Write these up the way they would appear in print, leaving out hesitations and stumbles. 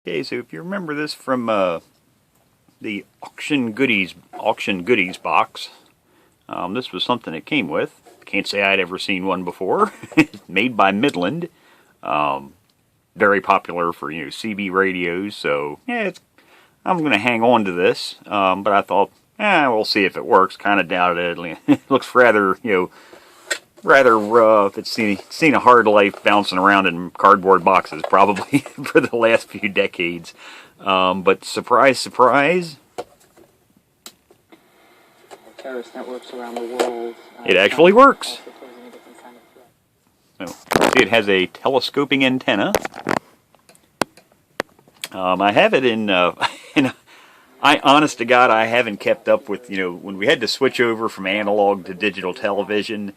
Okay, so if you remember this from the auction goodies box, this was something it came with. Can't say I'd ever seen one before. Made by Midland, very popular for CB radios. So yeah, I'm going to hang on to this, but I thought, we'll see if it works. Kind of doubt it. It looks rather rather rough. It's seen a hard life bouncing around in cardboard boxes probably for the last few decades. But surprise, surprise, terrorist networks around the world. It actually works. So, see, it has a telescoping antenna. I have it in honest to God, I haven't kept up with, when we had to switch over from analog to digital television.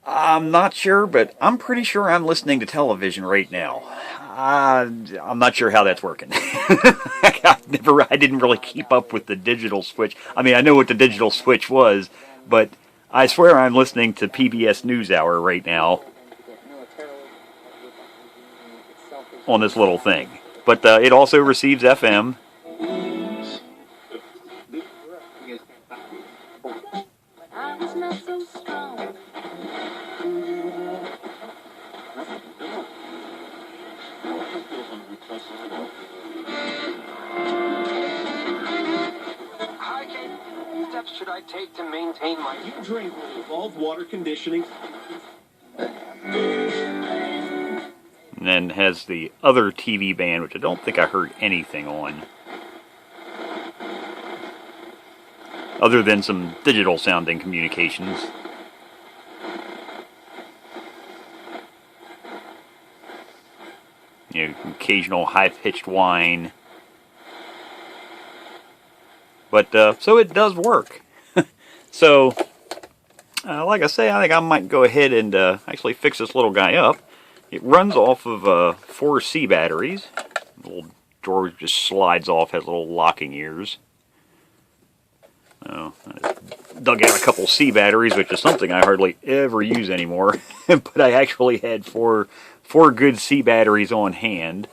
I'm not sure, but I'm pretty sure I'm listening to television right now. I'm not sure how that's working. I didn't really keep up with the digital switch. I mean, I know what the digital switch was, but I swear I'm listening to PBS NewsHour right now on this little thing. But it also receives FM. Steps should I take to maintain my... You drink will involve water conditioning. And then has the other TV band, which I don't think I heard anything on. Other than some digital sounding communications. Occasional high-pitched whine. But, so it does work. So, like I say, I think I might go ahead and actually fix this little guy up. It runs off of 4 C batteries. The little drawer just slides off, has little locking ears. I dug out a couple C batteries, which is something I hardly ever use anymore. But I actually had four good C batteries on hand.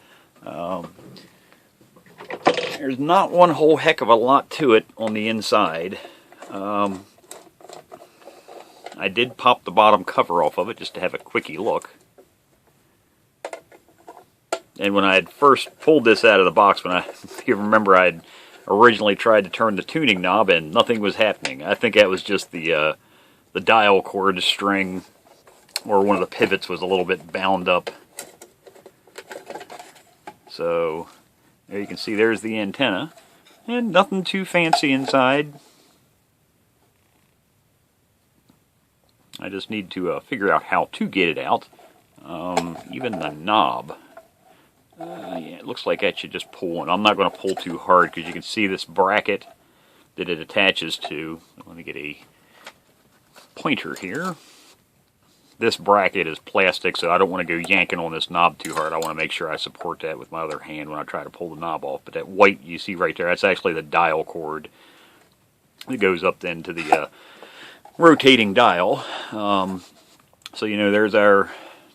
There's not one whole heck of a lot to it on the inside. I did pop the bottom cover off of it just to have a quickie look. And when I had first pulled this out of the box, if you remember, I had originally tried to turn the tuning knob and nothing was happening. I think that was just the dial cord string, or one of the pivots was a little bit bound up. So there you can see there's the antenna, and nothing too fancy inside. I just need to figure out how to get it out. Even the knob. Yeah, it looks like I should just pull one. I'm not going to pull too hard because you can see this bracket that it attaches to. Let me get a pointer here. This bracket is plastic, so I don't want to go yanking on this knob too hard. I want to make sure I support that with my other hand when I try to pull the knob off. But that white you see right there, that's actually the dial cord. It goes up then to the rotating dial. So, there's our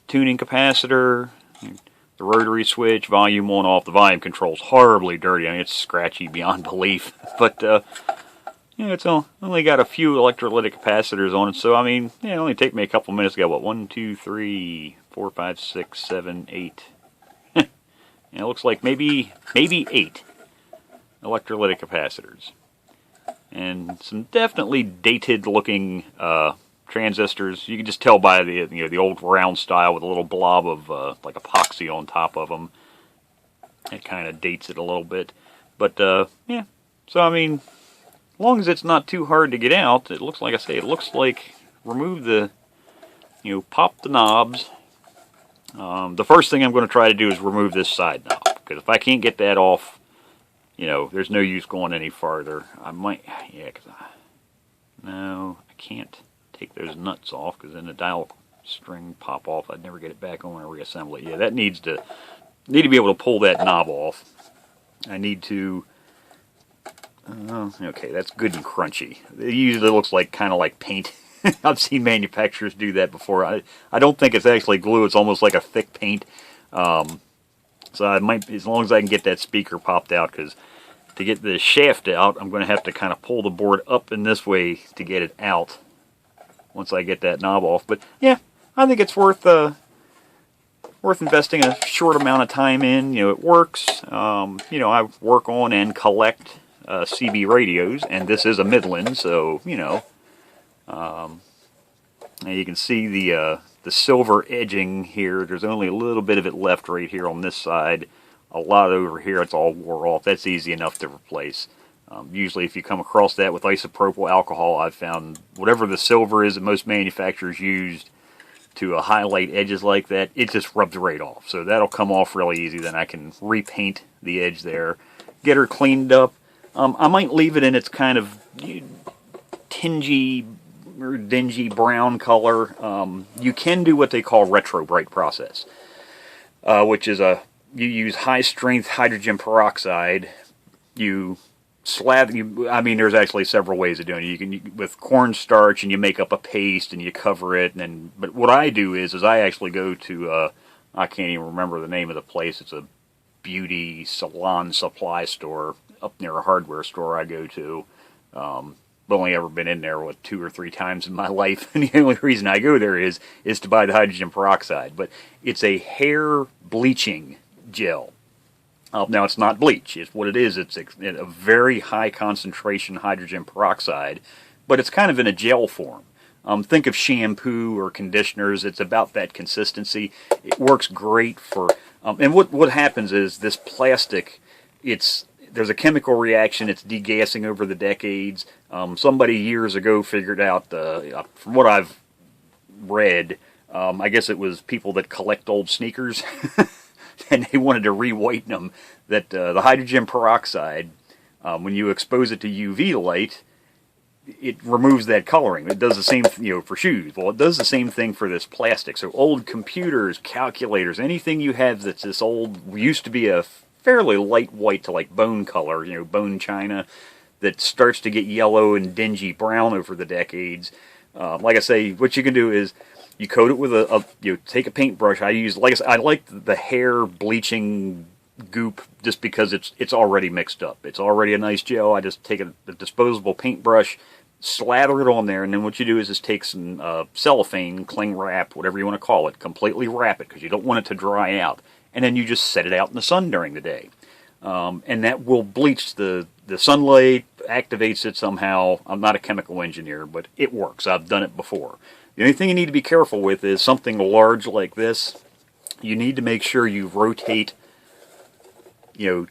tuning capacitor, the rotary switch, volume on, off. The volume control's horribly dirty. I mean, it's scratchy beyond belief. But, it's only got a few electrolytic capacitors on it, so I mean, it only take me a couple minutes to go, 1, 2, 3, 4, 5, 6, 7, 8. It looks like maybe 8 electrolytic capacitors. And some definitely dated looking transistors. You can just tell by the old round style with a little blob of like epoxy on top of them. It kind of dates it a little bit. But, yeah. So, I mean, as long as it's not too hard to get out, it looks like, it looks like remove the, pop the knobs. The first thing I'm going to try to do is remove this side knob, because if I can't get that off, there's no use going any farther. I might, no, I can't take those nuts off, because then the dial string pop off. I'd never get it back on or reassemble it. Yeah, that need to be able to pull that knob off. I need to. Okay, that's good and crunchy. It usually looks kind of like paint. I've seen manufacturers do that before. I don't think it's actually glue. It's almost like a thick paint. So I might, as long as I can get that speaker popped out, because to get the shaft out, I'm going to have to kind of pull the board up in this way to get it out once I get that knob off. But yeah, I think it's worth investing a short amount of time in. You know, it works. You know, I work on and collect CB radios, and this is a Midland, so you know. And you can see the silver edging here. There's only a little bit of it left right here on this side. A lot over here, it's all wore off. That's easy enough to replace. Usually if you come across that with isopropyl alcohol, I've found whatever the silver is that most manufacturers used to highlight edges like that, it just rubs right off. So that'll come off really easy. Then I can repaint the edge there, get her cleaned up. I might leave it in its kind of tingy or dingy brown color. You can do what they call retro bright process, which is you use high strength hydrogen peroxide. You slather. I mean, there's actually several ways of doing it. You can with cornstarch, and you make up a paste and you cover it. But what I do is I actually go to I can't even remember the name of the place. It's a beauty salon supply store up near a hardware store I go to. I've only ever been in there 2 or 3 times in my life, and the only reason I go there is to buy the hydrogen peroxide. But it's a hair bleaching gel. Now it's not bleach. It's what it is. It's a very high concentration hydrogen peroxide, but it's kind of in a gel form. Think of shampoo or conditioners. It's about that consistency. It works great for. And what happens is this plastic. There's a chemical reaction. It's degassing over the decades. Somebody years ago figured out, from what I've read, I guess it was people that collect old sneakers, and they wanted to re-whiten them, that the hydrogen peroxide, when you expose it to UV light, it removes that coloring. It does the same, for shoes. Well, it does the same thing for this plastic. So old computers, calculators, anything you have that's this old, used to be a fairly light white to like bone color, bone china, that starts to get yellow and dingy brown over the decades. Like I say, what you can do is you coat it with take a paintbrush. I like the hair bleaching goop just because it's already mixed up. It's already a nice gel. I just take a disposable paintbrush, slather it on there, and then what you do is just take some cellophane, cling wrap, whatever you want to call it, completely wrap it because you don't want it to dry out. And then you just set it out in the sun during the day. And that will bleach the sunlight, activates it somehow. I'm not a chemical engineer, but it works. I've done it before. The only thing you need to be careful with is something large like this. You need to make sure you rotate, to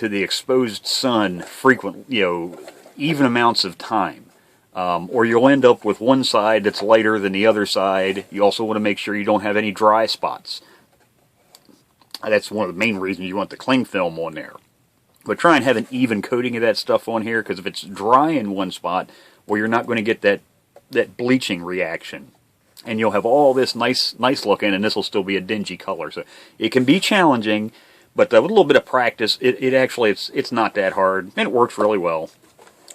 the exposed sun frequent, even amounts of time. Or you'll end up with one side that's lighter than the other side. You also want to make sure you don't have any dry spots. That's one of the main reasons you want the cling film on there. But try and have an even coating of that stuff on here, because if it's dry in one spot, well, you're not going to get that bleaching reaction. And you'll have all this nice looking, and this will still be a dingy color. So it can be challenging, but with a little bit of practice, it's not that hard, and it works really well.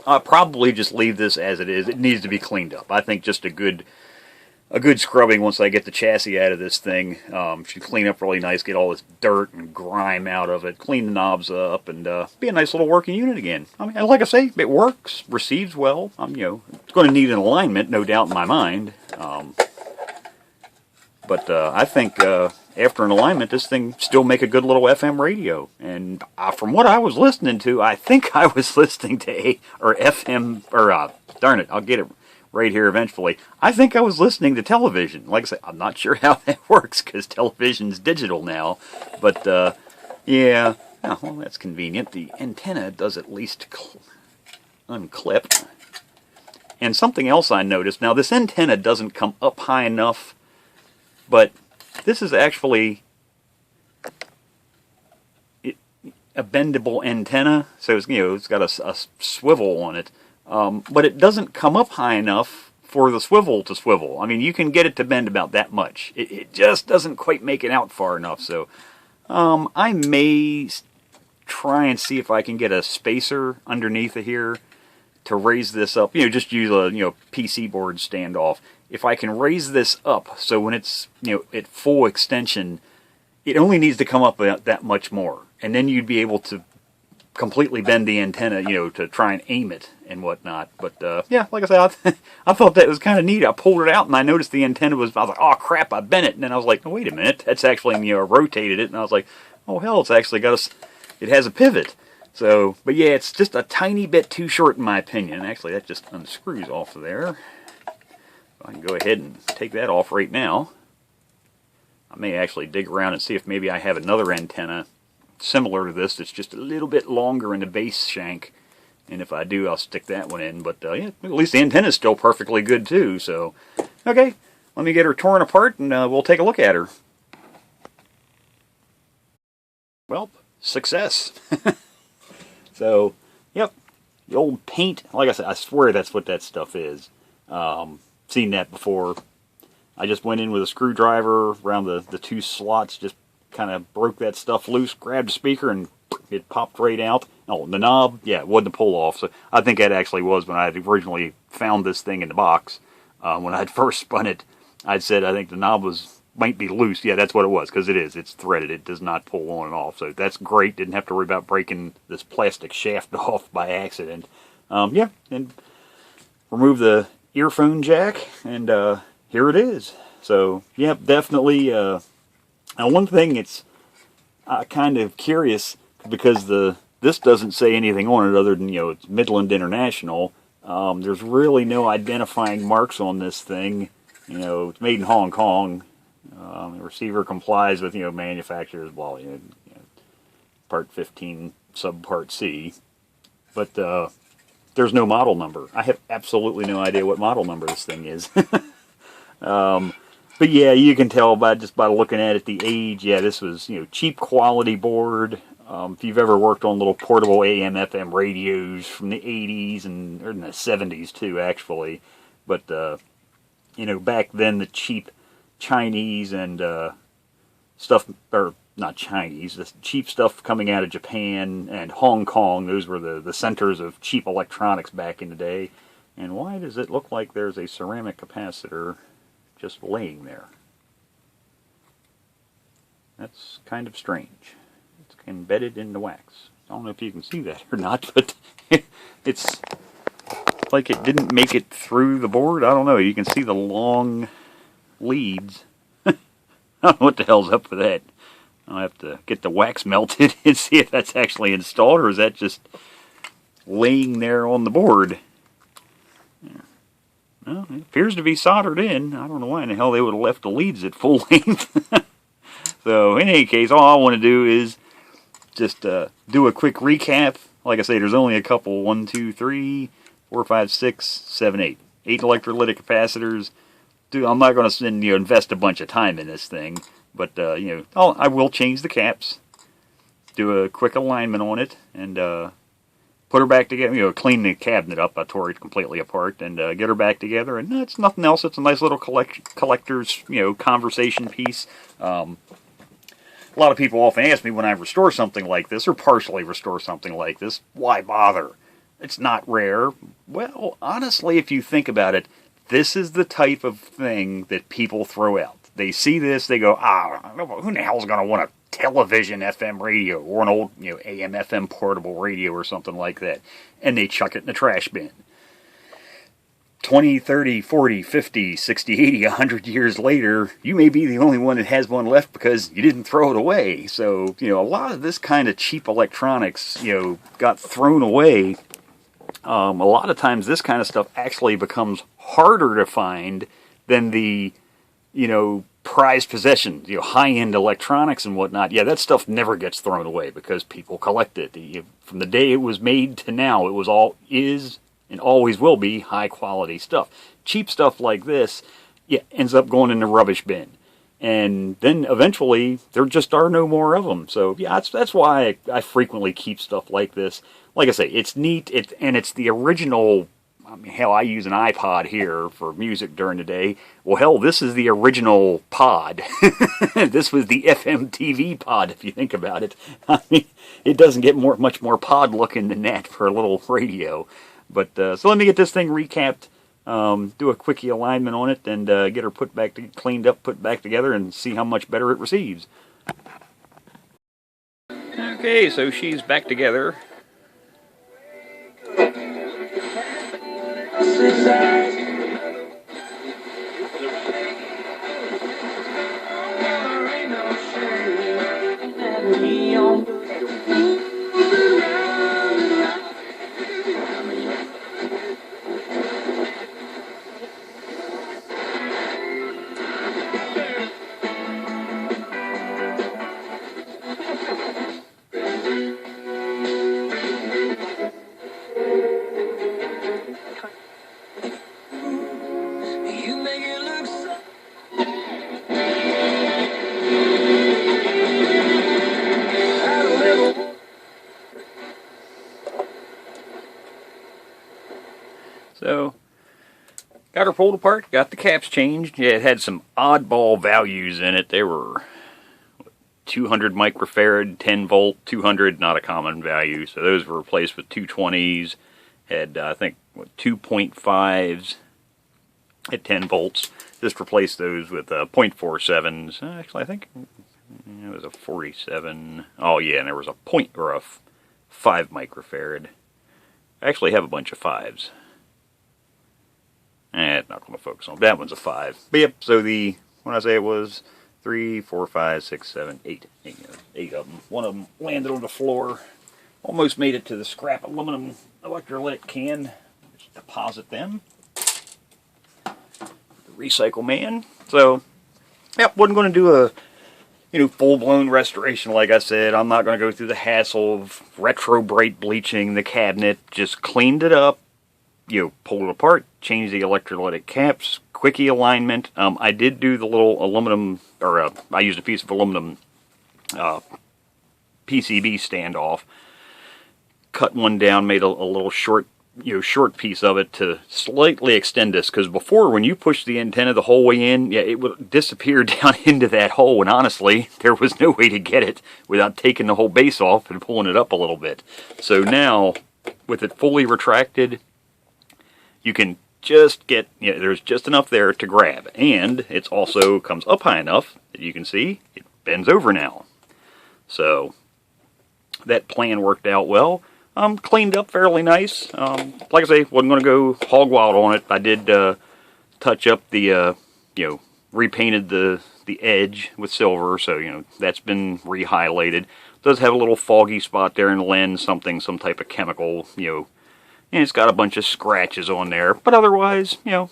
I'll probably just leave this as it is. It needs to be cleaned up. I think just a good scrubbing once I get the chassis out of this thing. Should clean up really nice, get all this dirt and grime out of it, clean the knobs up, and be a nice little working unit again. I mean, like I say, it works, receives well. It's going to need an alignment, no doubt in my mind. But I think after an alignment, this thing still make a good little FM radio. And from what I was listening to, I think I was listening to darn it, I'll get it right here eventually. I think I was listening to television. Like I say, I'm not sure how that works because television's digital now. But, yeah. Oh, well, that's convenient. The antenna does at least unclip. And something else I noticed. Now, this antenna doesn't come up high enough, but this is actually a bendable antenna. So, it's got a swivel on it. But it doesn't come up high enough for the swivel to swivel. I mean, you can get it to bend about that much. It just doesn't quite make it out far enough. So I may try and see if I can get a spacer underneath of here to raise this up. Just use a PC board standoff. If I can raise this up so when it's at full extension, it only needs to come up that much more, and then you'd be able to completely bend the antenna, to try and aim it and whatnot. But yeah, like I said, I thought that was kind of neat. I pulled it out and I noticed the antenna I was like, oh crap, I bent it. And then I was like, oh, wait a minute, that's actually, rotated it. And I was like, oh hell, it's actually it has a pivot. So, but yeah, it's just a tiny bit too short in my opinion. Actually, that just unscrews off of there. I can go ahead and take that off right now. I may actually dig around and see if maybe I have another antenna similar to this that's just a little bit longer in the base shank, and if I do, I'll stick that one in. But yeah, at least the antenna's still perfectly good too. So okay, let me get her torn apart and we'll take a look at her. Well, success. So yep, the old paint, like I said, I swear that's what that stuff is. Seen that before. I just went in with a screwdriver around the two slots, just kind of broke that stuff loose, grabbed the speaker, and it popped right out. Oh, the knob, yeah, it wasn't a pull-off. So I think that actually was when I had originally found this thing in the box. When I'd first spun it, I'd said I think the knob might be loose. Yeah, that's what it was, because it is. It's threaded. It does not pull on and off. So that's great. Didn't have to worry about breaking this plastic shaft off by accident. Yeah, and remove the earphone jack, and here it is. So, yeah, definitely. Now, one thing, it's kind of curious because this doesn't say anything on it other than, it's Midland International. There's really no identifying marks on this thing. It's made in Hong Kong. The receiver complies with, manufacturer's, Part 15, Subpart C. But there's no model number. I have absolutely no idea what model number this thing is. But yeah, you can tell just by looking at it, the age. Yeah, this was, cheap quality board. If you've ever worked on little portable AM, FM radios from the 80s and or in the 70s too, actually. But, back then the cheap Chinese and stuff, or not Chinese, the cheap stuff coming out of Japan and Hong Kong, those were the centers of cheap electronics back in the day. And why does it look like there's a ceramic capacitor just laying there? That's kind of strange. It's embedded in the wax. I don't know if you can see that or not, but it's like it didn't make it through the board. I don't know. You can see the long leads. I don't know what the hell's up with that. I'll have to get the wax melted and see if that's actually installed, or is that just laying there on the board. Well, it appears to be soldered in. I don't know why in the hell they would have left the leads at full length. So, in any case, all I want to do is just do a quick recap. Like I say, there's only a couple, 1, 2, 3, 4, 5, 6, 7, 8. 8 electrolytic capacitors. I'm not going to invest a bunch of time in this thing. But, I will change the caps. Do a quick alignment on it. And, put her back together, clean the cabinet up. I tore it completely apart and get her back together. And it's nothing else. It's a nice little collector's, conversation piece. A lot of people often ask me when I restore something like this, or partially restore something like this, why bother? It's not rare. Well, honestly, if you think about it, this is the type of thing that people throw out. They see this, they go, who the hell's going to want a television FM radio or an old, AM FM portable radio or something like that, and they chuck it in the trash bin. 20, 30, 40, 50, 60, 80, 100 years later, you may be the only one that has one left because you didn't throw it away. So, a lot of this kind of cheap electronics, got thrown away. A lot of times this kind of stuff actually becomes harder to find than the, prized possessions, high-end electronics and whatnot. Yeah, that stuff never gets thrown away because people collect it. From the day it was made to now, is and always will be high-quality stuff. Cheap stuff like this, ends up going in the rubbish bin. And then eventually, there just are no more of them. So, that's why I frequently keep stuff like this. Like I say, it's neat, and it's the original. Hell, I use an iPod here for music during the day. Well, hell, this is the original pod. This was the FM TV pod, if you think about it. It doesn't get much more pod looking than that for a little radio. But so let me get this thing recapped, do a quickie alignment on it, and get her cleaned up, put back together, and see how much better it receives. Okay, so she's back together. So, got her pulled apart, got the caps changed. Yeah, it had some oddball values in it. They were 200 microfarad, 10 volt, 200, not a common value. So those were replaced with 220s. Had, I think, 2.5s at 10 volts. Just replaced those with 0.47s. Actually, I think it was a 47. Oh, yeah, and there was a 5 microfarad. I actually have a bunch of 5s. Not going to focus on that one's a 5. But yep, so when I say it was 3, 4, 5, 6, 7, 8. 8 of them. One of them landed on the floor. Almost made it to the scrap aluminum electrolytic can. Just deposit them. The recycle man. So, yep, wasn't going to do a full-blown restoration, like I said. I'm not going to go through the hassle of retro-bright bleaching the cabinet. Just cleaned it up. Pulled it apart, changed the electrolytic caps, quickie alignment. I did do the little aluminum, I used a piece of aluminum PCB standoff. Cut one down, made a little short piece of it to slightly extend this, because before, when you pushed the antenna the whole way in, it would disappear down into that hole, and honestly, there was no way to get it without taking the whole base off and pulling it up a little bit. So now, with it fully retracted, you can just get, there's just enough there to grab. And it also comes up high enough that you can see it bends over now. So that plan worked out well. Cleaned up fairly nice. Like I say, wasn't going to go hog wild on it. I did touch up the, repainted the edge with silver. So, that's been re-highlighted. Does have a little foggy spot there in the lens, some type of chemical, and it's got a bunch of scratches on there, but otherwise, it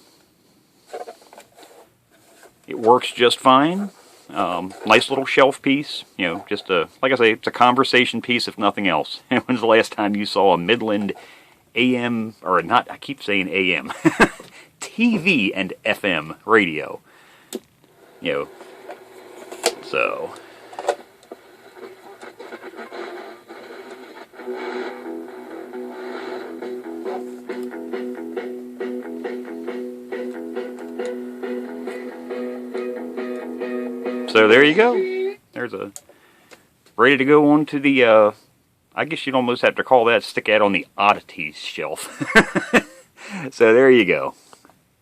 works just fine. Nice little shelf piece, just like I say, it's a conversation piece if nothing else. When's the last time you saw a Midland AM, or not, I keep saying AM, TV and FM radio? So... So there you go. There's a ready to go on to the, I guess you'd almost have to call that, stick that on the oddities shelf. So there you go.